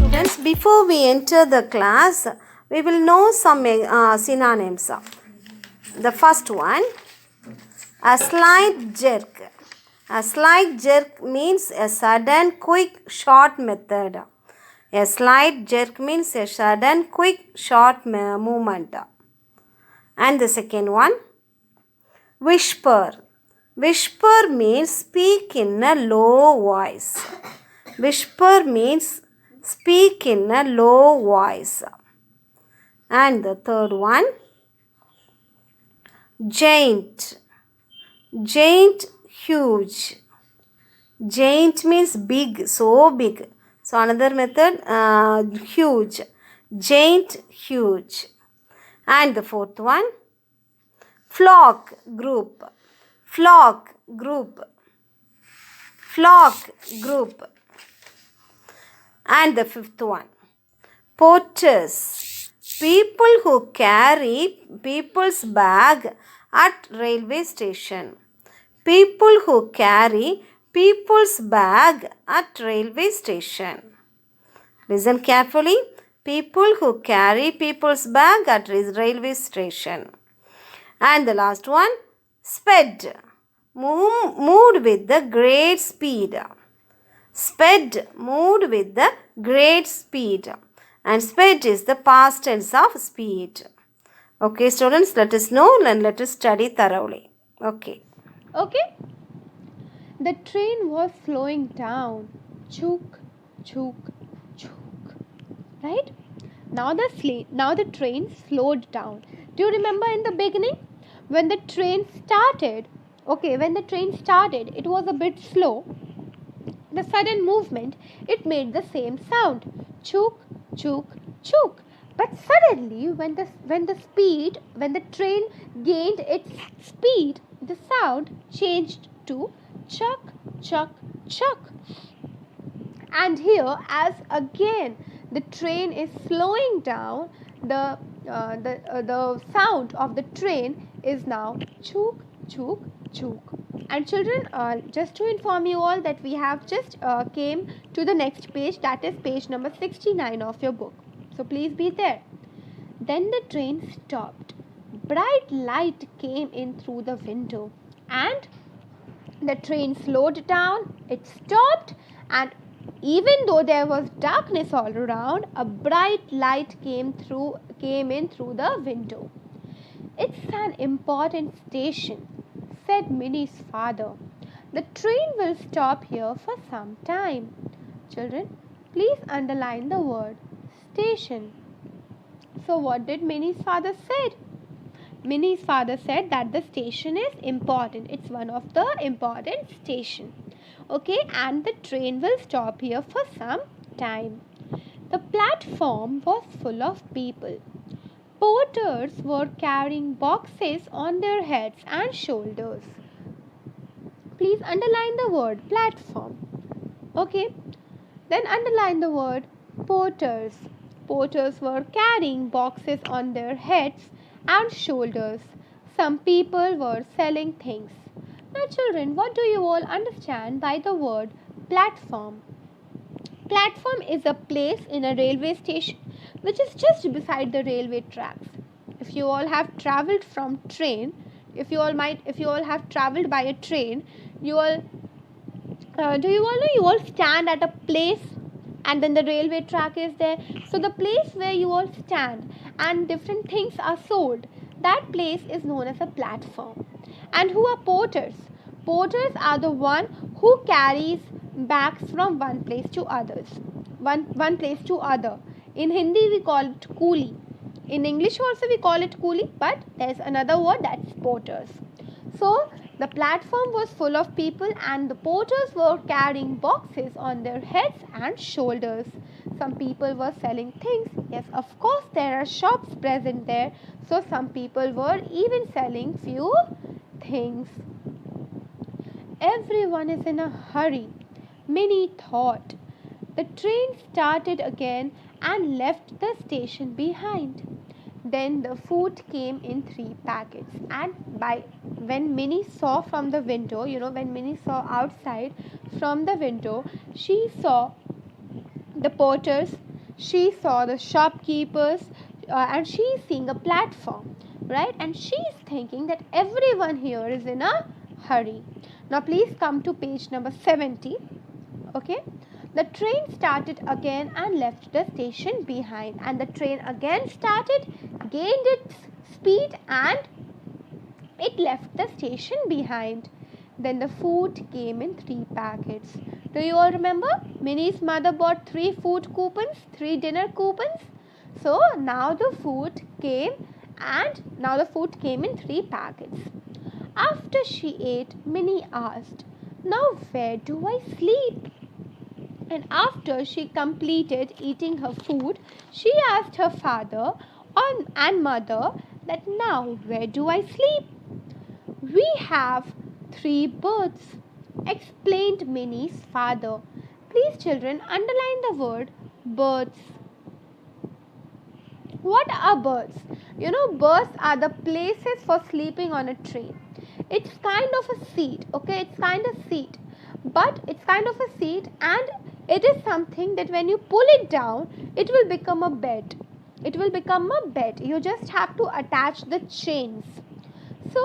Students, before we enter the class, we will know some synonyms. The first one, a slight jerk. A slight jerk means a sudden, quick, short method. A slight jerk means a sudden, quick, short movement. And the second one, whisper. Whisper means speak in a low voice. Whisper means speak in a low voice. And the third one, giant. Giant, huge. Giant means big, so big. So another method, huge. Giant, huge. And the fourth one, flock, group. Flock, group. Flock, group. And the fifth one, porters. People who carry people's bag at railway station. People who carry people's bag at railway station. Listen carefully. People who carry people's bag at railway station. And the last one, sped. Moved with the great speed. Sped, moved with the great speed. And sped is the past tense of speed. Okay, students, let us know and let us study thoroughly. Okay. The train was slowing down. Chook, chook, chook. Right? Now the train slowed down. Do you remember in the beginning when the train started? When the train started, it was a bit slow. The sudden movement, it made the same sound. Chook, chook, chook. But suddenly, when the train gained its speed, the sound changed to chuck, chuck, chuck. And here, as again the train is slowing down, the sound of the train is now chook, chook, chook. And children, just to inform you all that we have just came to the next page, that is page number 69 of your book. So please be there. Then the train stopped. Bright light came in through the window and the train slowed down. It stopped, and even though there was darkness all around, a bright light came in through the window. It's an important station, said Minnie's father. The train will stop here for some time. Children, please underline the word station. So what did Minnie's father said? Minnie's father said that the station is important. It's one of the important station. And the train will stop here for some time. The platform was full of people. Porters were carrying boxes on their heads and shoulders. Please underline the word platform. Then underline the word porters. Porters were carrying boxes on their heads and shoulders. Some people were selling things. Now children, what do you all understand by the word platform? Platform is a place in a railway station which is just beside the railway tracks. If you all have travelled from train, if you all have travelled by a train, you all do you all know you all stand at a place and then the railway track is there. So the place where you all stand and different things are sold, that place is known as a platform. And who are porters? Porters are the one who carries bags from one place to others. One place to other. In Hindi we call it coolie. In English also we call it coolie, but there's another word, that's porters. So The platform was full of people and the porters were carrying boxes on their heads and shoulders. Some people were selling things. Yes, of course, there are shops present there. So some people were even selling few things. Everyone is in a hurry, Minnie thought. The train started again and left the station behind. Then the food came in 3 packets, and when Minnie saw from the window, when Minnie saw outside from the window, she saw the porters, she saw the shopkeepers, and she is seeing a platform, right? And she is thinking that everyone here is in a hurry. Now please come to page number 70. Okay, the train started again and left the station behind, and the train again started, gained its speed, and it left the station behind. Then the food came in 3 packets. Do you all remember? Minnie's mother bought 3 food coupons, 3 dinner coupons. So now the food came in 3 packets. After she ate, Minnie asked, "Now where do I sleep?" And after she completed eating her food, she asked her father and mother that, "Now where do I sleep?" "We have 3 berths," explained Minnie's father. Please children, underline the word berths. What are berths? Berths are the places for sleeping on a train. It's kind of a seat, okay? It's kind of seat. But it's kind of a seat, and it is something that when you pull it down, it will become a bed. It will become a bed. You just have to attach the chains. So,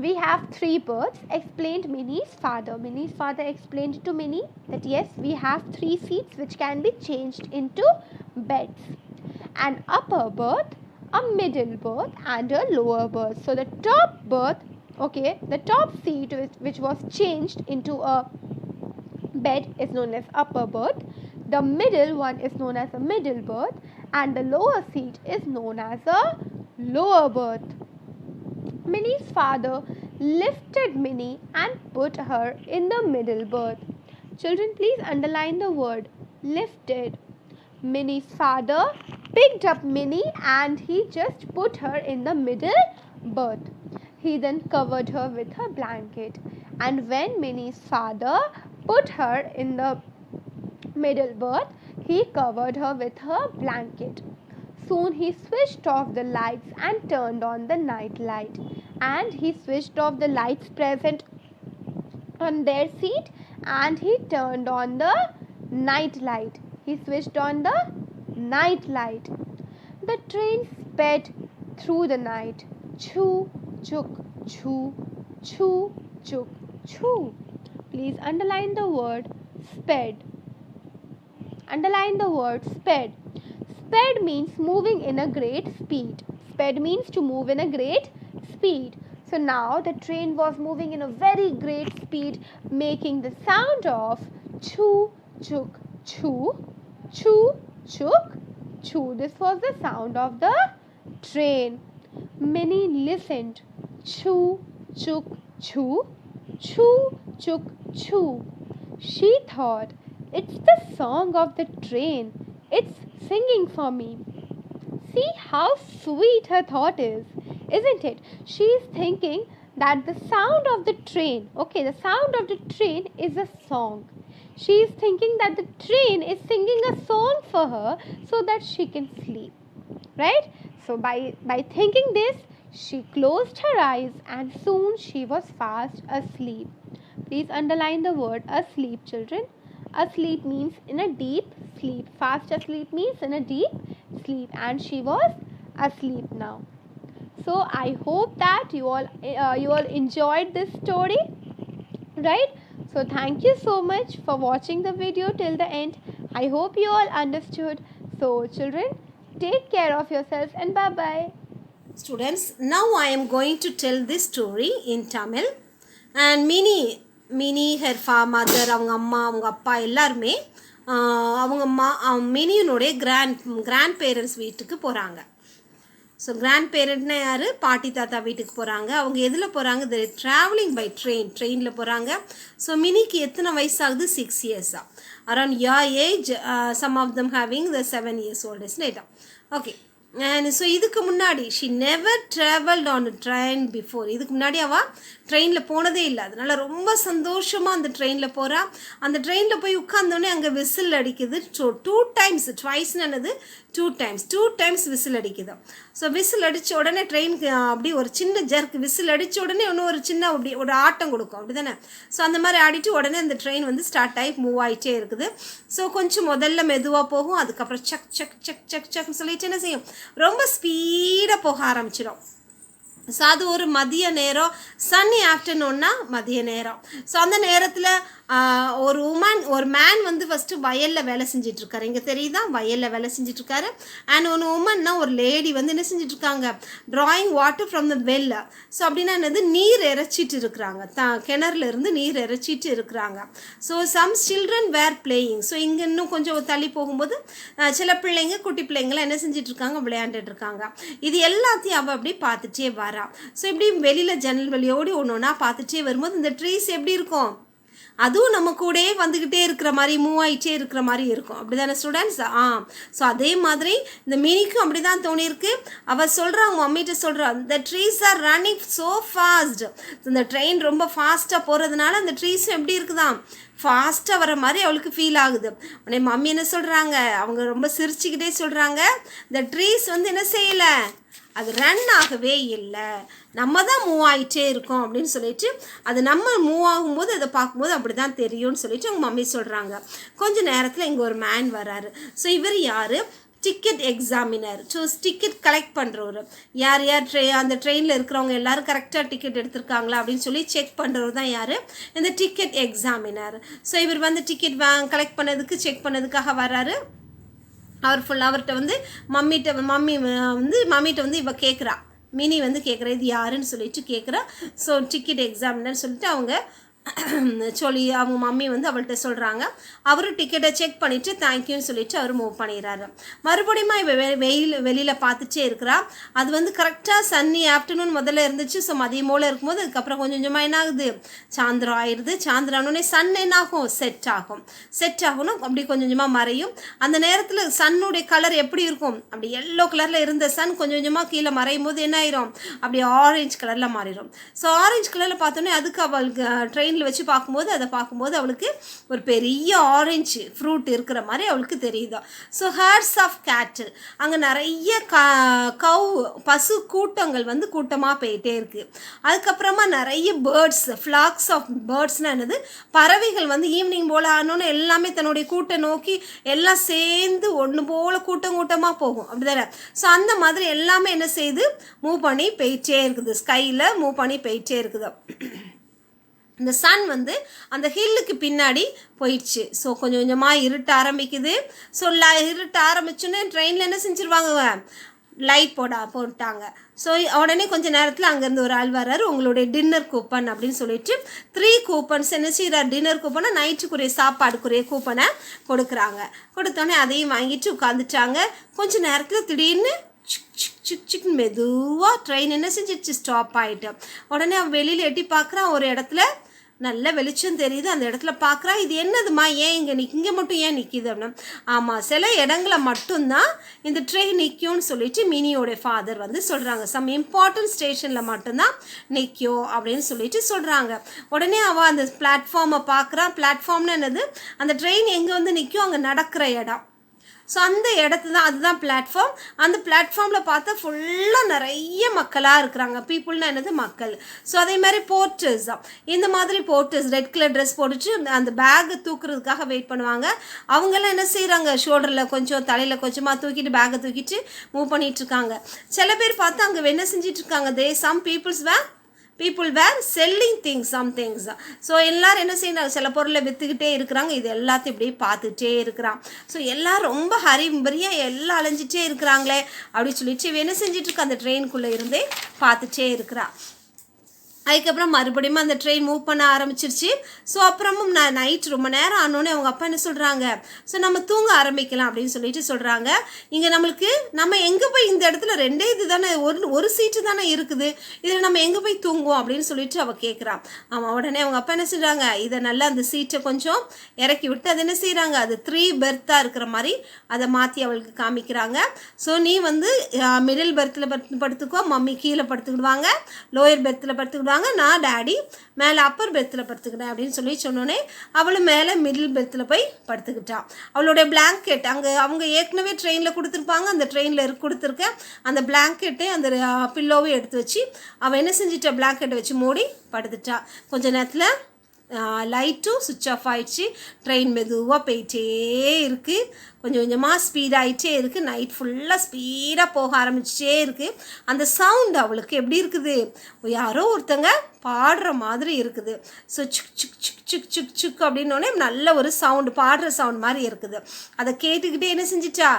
we have 3 berths, explained Minnie's father. Minnie's father explained to Minnie that yes, we have 3 seats which can be changed into beds. An upper berth, a middle berth, and a lower berth. So, the top berth, okay, the top seat which was changed into a bed is known as upper berth. The middle one is known as a middle berth, and the lower seat is known as a lower berth. Minnie's father lifted Minnie and put her in the middle berth. Children, please underline the word lifted. Minnie's father picked up Minnie and he just put her in the middle berth. He then covered her with a blanket. And when Minnie's father put her in the middle berth, he covered her with her blanket. Soon he switched off the lights and turned on the night light. And he switched off the lights present on their seat, and he turned on the night light. He switched on the night light. The train sped through the night. Choo, chuk, choo, choo, chuk, choo. Please underline the word sped. Underline the word sped. Sped means moving in a great speed. Sped means to move in a great speed. So now the train was moving in a very great speed, making the sound of choo, chuk, choo, choo, chuk, choo. This was the sound of the train. Minnie listened. Choo, chuk, choo, choo, chuk, choo. She thought, "It's the song of the train. It's singing for me." See how sweet her thought is, isn't it? She is thinking that the sound of the train, okay, the sound of the train is a song. She is thinking that the train is singing a song for her so that she can sleep, right? So by thinking this, she closed her eyes and soon she was fast asleep. Please underline the word asleep, children. Asleep means in a deep sleep. Fast asleep means in a deep sleep, and she was asleep now. So I hope that you all enjoyed this story, right? So thank you so much for watching the video till the end. I hope you all understood. So children, take care of yourselves and bye bye. Students, now I am going to tell this story in Tamil. And Minnie, her mother, அவங்க அம்மா, அவங்க அப்பா எல்லாருமே அவங்க மினியினுடைய grand parents வீட்டுக்கு போகிறாங்க. So grand பேரண்ட்னா யார்? பாட்டி தாத்தா வீட்டுக்கு போகிறாங்க. அவங்க எதில் போகிறாங்க? தி ட்ராவலிங் பை ட்ரெயினில் போகிறாங்க. ஸோ மினிக்கு எத்தனை வயசு ஆகுது? 6 இயர்ஸா. Around your age, some of them having the 7 years oldest ரைட்டா. ஓகே. அண்ட் ஸோ இதுக்கு முன்னாடி she never travelled on train before. இதுக்கு முன்னாடி அவள் ட்ரெயினில் போனதே இல்லை. அதனால் ரொம்ப சந்தோஷமாக அந்த ட்ரெயினில் போகிறா. அந்த ட்ரெயினில் போய் உட்காந்தோடனே அங்கே விசில் அடிக்குது. ஸோ 2 times, ட்வைஸ்னு என்னது? 2 times விசில் அடிக்குது. ஸோ விசில் அடித்த உடனே ட்ரெயினுக்கு அப்படி ஒரு சின்ன ஜர்க்கு, விசில் அடித்த உடனே இன்னும் ஒரு சின்ன அப்படி ஒரு ஆட்டம் கொடுக்கும், அப்படி தானே? ஸோ அந்த மாதிரி ஆடிட்டு உடனே அந்த ட்ரெயின் வந்து ஸ்டார்ட் ஆகி மூவ் ஆகிட்டே இருக்குது. ஸோ கொஞ்சம் முதல்ல மெதுவாக போகும், அதுக்கப்புறம் சக் சக் சக் சக் சக்னு சொல்லிட்டு என்ன செய்யும்? ரொம்ப ஸ்பீடாக போக ஆரம்பிச்சிடும். ஸோ அது ஒரு மதிய நேரம், சன்னி ஆஃப்டர்நூன்னா மதிய நேரம். ஸோ அந்த நேரத்தில் ஒரு மேன் வந்து ஃபஸ்ட்டு வயலில் வேலை செஞ்சிட்ருக்காரு. இங்கே தெரியுதா? வயலில் வேலை செஞ்சிட்ருக்காரு. அண்ட் உமன்னா ஒரு லேடி வந்து என்ன செஞ்சிட்ருக்காங்க? Drawing water from the well. So அப்படின்னா என்னது? நீர் இறைச்சிட்டு இருக்கிறாங்க. கிணறுல இருந்து நீர் இறைச்சிட்டு இருக்கிறாங்க. ஸோ சம் சில்ட்ரன் வேர் பிளேயிங். ஸோ இங்கே இன்னும் கொஞ்சம் தள்ளி போகும்போது சில பிள்ளைங்க, குட்டி பிள்ளைங்களாம் என்ன செஞ்சிட்ருக்காங்க? விளையாண்டுட்டு இருக்காங்க. இது எல்லாத்தையும் அவள் அப்படி பார்த்துட்டே வரா. ஸோ இப்படி வெளியில் ஜன்னல் வெளியோடு ஒன்று ஒன்றா பார்த்துட்டே வரும்போது இந்த ட்ரீஸ் எப்படி இருக்கும்? அதுவும் நம்ம கூடயே வந்துக்கிட்டே இருக்கிற மாதிரி, மூவ் ஆகிட்டே இருக்கிற மாதிரி இருக்கும். அப்படி தானே ஸ்டூடெண்ட்ஸ்? ஸோ அதே மாதிரி இந்த மினிக்கும் அப்படி தான் தோணியிருக்கு. அவள் சொல்கிறாங்க, மம்மிகிட்ட சொல்கிறான், இந்த trees are running so fast. இந்த ட்ரெயின் ரொம்ப ஃபாஸ்ட்டாக போகிறதுனால அந்த ட்ரீஸும் எப்படி இருக்குதான்? ஃபாஸ்ட்டாக வர மாதிரி அவளுக்கு ஃபீல் ஆகுது. உடனே மம்மி என்ன சொல்கிறாங்க? அவங்க ரொம்ப சிரிச்சுக்கிட்டே சொல்கிறாங்க, இந்த ட்ரீஸ் வந்து என்ன செய்யலை, அது ரன் ஆகவே இல்லை, நம்ம தான் மூவ் ஆகிட்டே இருக்கோம் அப்படின்னு சொல்லிட்டு, அது நம்ம மூவ் ஆகும்போது அதை பார்க்கும்போது அப்படி தான் தெரியும்னு சொல்லிட்டு அவங்க மம்மி சொல்கிறாங்க. கொஞ்சம் நேரத்தில் இங்கே ஒரு மேன் வராரு. ஸோ இவர் யார்? Ticket examiner. So ticket collect பண்ணுறவர். யார் யார் அந்த ட்ரெயினில் இருக்கிறவங்க எல்லோரும் கரெக்டாக டிக்கெட் எடுத்திருக்காங்களா அப்படின்னு சொல்லி செக் பண்ணுறவர் தான் யார்? இந்த டிக்கெட் எக்ஸாமினர். ஸோ இவர் வந்து டிக்கெட் கலெக்ட் பண்ணதுக்கு, செக் பண்ணதுக்காக வராரு. அவர்கிட்ட வந்து மம்மிகிட்ட வந்து இவ கேட்குறா, மினி வந்து கேட்குறா, இது யாருன்னு சொல்லிட்டு கேட்குறா. ஸோ டிக்கெட் எக்ஸாமினர்னு சொல்லிட்டு அவங்க அவங்க மம்மி வந்து அவள்கிட்ட சொல்கிறாங்க. அவரும் டிக்கெட்டை செக் பண்ணிவிட்டு தேங்க்யூன்னு சொல்லிவிட்டு அவர் மூவ் பண்ணிடுறாரு. மறுபடியும் இவ வெளியில் பார்த்துட்டே இருக்கிறா. அது வந்து கரெக்டாக சன்னி ஆஃப்டர்நூன் முதல்ல இருந்துச்சு. ஸோ மதியம் போல் இருக்கும்போது அதுக்கப்புறம் கொஞ்சம் கொஞ்சமாக என்ன ஆகுது? சாயந்தரம் ஆயிடுது. சாயந்தரம்னே சன் என்ன ஆகும்? செட் ஆகணும். அப்படி கொஞ்சம் கொஞ்சமாக மறையும். அந்த நேரத்தில் சன்னுடைய கலர் எப்படி இருக்கும்? அப்படி எல்லோ கலரில் இருந்த சன் கொஞ்சம் கொஞ்சமாக கீழே மறையும் போது என்ன ஆயிரும்? அப்படி ஆரஞ்சு கலரில் மாறிடும். ஸோ ஆரஞ்சு கலரில் பார்த்தோன்னே அதுக்கு அவளுக்கு ட்ரெயின் வச்சு பார்க்கும்போது அவளுக்கு ஒரு பெரிய ஆரஞ்சு ஃப்ரூட் இருக்கிற மாதிரி அவளுக்கு தெரியுதா. ஸோ ஹேர்ட்ஸ் ஆஃப் கேட்டில், அங்கே நிறைய பசு கூட்டங்கள் வந்து கூட்டமாக போயிட்டே இருக்குது. அதுக்கப்புறமா நிறைய பேர்ட்ஸ், ஃப்ளாக்ஸ் ஆஃப் பேர்ட்ஸ்னால் என்னது? பறவைகள் வந்து ஈவினிங் போல் ஆனோன்னு எல்லாமே தன்னுடைய கூட்டம் நோக்கி எல்லாம் சேர்ந்து ஒன்று போல் கூட்டமாக போகும், அப்படி தானே? ஸோ அந்த மாதிரி எல்லாமே என்ன செய்யுது? மூவ் பண்ணி போயிட்டே இருக்குது. ஸ்கையில் மூவ் பண்ணி போயிட்டே இருக்குது. இந்த சன் வந்து அந்த ஹில்லுக்கு பின்னாடி போயிடுச்சு. ஸோ கொஞ்சம் கொஞ்சமாக இருட்ட ஆரம்பிக்குது. ஸோ இருட்ட ஆரம்பிச்சோன்னே ட்ரெயினில் என்ன செஞ்சுருவாங்க? லைட் போட்டாங்க. ஸோ உடனே கொஞ்சம் நேரத்தில் அங்கேருந்து ஒரு ஆள் வர்றாரு. உங்களுடைய டின்னர் கூப்பன் அப்படின்னு சொல்லிட்டு 3 கூப்பன்ஸ் என்ன செய்கிறார்? டின்னர் கூப்பனை, நைட்டுக்குரிய சாப்பாடுக்குரிய கூப்பனை கொடுக்குறாங்க. கொடுத்தோடனே அதையும் வாங்கிட்டு உட்காந்துட்டாங்க. கொஞ்சம் நேரத்தில் திடீர்னு சிக் மெதுவாக ட்ரெயின் என்ன செஞ்சிடுச்சு? ஸ்டாப் ஆகிட்டு. உடனே அவன் வெளியில் எட்டி பார்க்குறான். ஒரு இடத்துல நல்ல வெளிச்சம் தெரியுது. அந்த இடத்துல பார்க்குறா, இது என்னதுமா, ஏன் இங்கே மட்டும் ஏன் நிற்கிது அப்படின்னா, ஆமாம், சில இடங்களை மட்டும்தான் இந்த ட்ரெயின் நிற்கும்னு சொல்லிட்டு மினியோடைய ஃபாதர் வந்து சொல்கிறாங்க. சம் இம்பார்ட்டன்ட் ஸ்டேஷனில் மட்டும்தான் நிற்கும் அப்படின்னு சொல்லிட்டு சொல்கிறாங்க. உடனே அவள் அந்த பிளாட்ஃபார்மை பார்க்குறான். பிளாட்ஃபார்ம்னு என்னது? அந்த ட்ரெயின் எங்கே வந்து நிற்கும்? அங்கே நடக்கிற இடம். ஸோ அந்த அதுதான் பிளாட்ஃபார்ம். அந்த பிளாட்ஃபார்மில் பார்த்தா ஃபுல்லாக நிறைய மக்களாக இருக்கிறாங்க. பீப்புள்னா என்னது? மக்கள். ஸோ அதே மாதிரி போர்ட்டர்ஸ், இந்த மாதிரி போர்ட்டர்ஸ் ரெட் கலர் ட்ரெஸ் போட்டுட்டு அந்த பேக்கை தூக்குறதுக்காக வெயிட் பண்ணுவாங்க. அவங்கெல்லாம் என்ன செய்கிறாங்க? ஷோல்டரில் கொஞ்சம், தலையில் கொஞ்சமாக தூக்கிட்டு பேக்கை தூக்கிட்டு மூவ் பண்ணிகிட்ருக்காங்க. சில பேர் பார்த்தா அங்கே என்ன செஞ்சிட்ருக்காங்க? Some people were selling some things. So எல்லோரும் என்ன செய்யறாங்க? சில பொருளை விற்றுக்கிட்டே இருக்கிறாங்க. இது எல்லாத்தையும் இப்படி பார்த்துட்டே இருக்கிறான். ஸோ எல்லோரும் ரொம்ப ஹரிபரியாக எல்லாம் அலைஞ்சிட்டே இருக்கிறாங்களே அப்படின்னு சொல்லிட்டு என்ன செஞ்சிட்ருக்கா? அந்த ட்ரெயினுக்குள்ளே இருந்தே பார்த்துட்டே இருக்கிறா. அதுக்கப்புறம் மறுபடியும் அந்த ட்ரெயின் மூவ் பண்ண ஆரம்பிச்சிருச்சு. ஸோ அப்புறமும் நைட் ரொம்ப நேரம் ஆனோடனே அவங்க அப்பா என்ன சொல்கிறாங்க, ஸோ நம்ம தூங்க ஆரம்பிக்கலாம் அப்படின்னு சொல்லிட்டு சொல்கிறாங்க. இங்கே நம்ம எங்கே போய் இந்த இடத்துல 2 இது தானே, ஒரு சீட்டு தானே இருக்குது, இதில் நம்ம எங்கே போய் தூங்குவோம் அப்படின்னு சொல்லிட்டு அவள் கேட்குறான். ஆமாம், உடனே அவங்க அப்பா என்ன செய்கிறாங்க, இதை நல்லா அந்த சீட்டை கொஞ்சம் இறக்கி விட்டு அது என்ன செய்கிறாங்க, அது 3 பெர்த்தாக இருக்கிற மாதிரி அதை மாற்றி அவளுக்கு காமிக்கிறாங்க. ஸோ நீ மிடில் பெர்த்தில் படுத்துக்கோ, மம்மி கீழே படுத்துக்கிடுவாங்க, லோயர் பெர்த்தில் படுத்துக்கிடுவாங்க, நான் டாடி மேலே அப்பர் பெர்த்தில் படுத்துக்கிட்டேன் அப்படின்னு சொன்னோன்னே அவளும் மேலே மிடில் பெர்த்தில் போய் படுத்துக்கிட்டான். அவளுடைய பிளாங்கெட் அவங்க ஏற்கனவே ட்ரெயினில் கொடுத்துருப்பாங்க, அந்த ட்ரெயினில் கொடுத்துருக்க அந்த பிளாங்கெட்டை அந்த பில்லோவை எடுத்து வச்சு அவள் என்ன செஞ்சிட்டா, பிளாங்கெட்டை வச்சு மூடி படுத்துட்டா. கொஞ்ச நேரத்தில் லைட்டும் சுவிட்ச் ஆஃப் ஆகிடுச்சு. ட்ரெயின் மெதுவாக போயிட்டே இருக்குது, கொஞ்சம் கொஞ்சமாக ஸ்பீடாகிட்டே இருக்குது. நைட் ஃபுல்லாக ஸ்பீடாக போக ஆரம்பிச்சிட்டே இருக்குது. அந்த சவுண்டு அவளுக்கு எப்படி இருக்குது, யாரோ ஒருத்தங்க பாடுற மாதிரி இருக்குது. ஸோ சுக் சுக் சுக் சுக் சுக் சுக் அப்படின்னோடனே நல்ல ஒரு சவுண்டு, பாடுற சவுண்ட் மாதிரி இருக்குது. அதை கேட்டுக்கிட்டே என்ன செஞ்சிட்டா,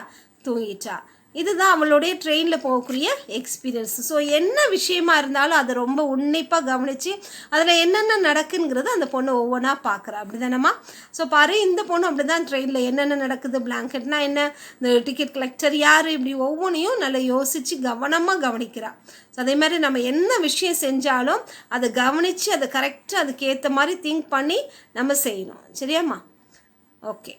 தூங்கிட்டா. இதுதான் அவளுடைய ட்ரெயினில் போகக்கூடிய எக்ஸ்பீரியன்ஸ். ஸோ என்ன விஷயமா இருந்தாலும் அதை ரொம்ப உன்னிப்பாக கவனித்து அதில் என்னென்ன நடக்குங்கிறது அந்த பொண்ணு ஒவ்வொன்றா பார்க்குறா. அப்படி தானம்மா? ஸோ பாரு, இந்த பொண்ணு அப்படி தான் ட்ரெயினில் என்னென்ன நடக்குது, பிளாங்கெட்னா என்ன, இந்த டிக்கெட் கலெக்டர் யார், இப்படி ஒவ்வொன்றையும் நல்லா யோசித்து கவனமாக கவனிக்கிறா. ஸோ அதே மாதிரி நம்ம என்ன விஷயம் செஞ்சாலும் அதை கவனித்து அதை கரெக்டாக அதுக்கேற்ற மாதிரி திங்க் பண்ணி நம்ம செய்யணும். சரியாம்மா? ஓகே.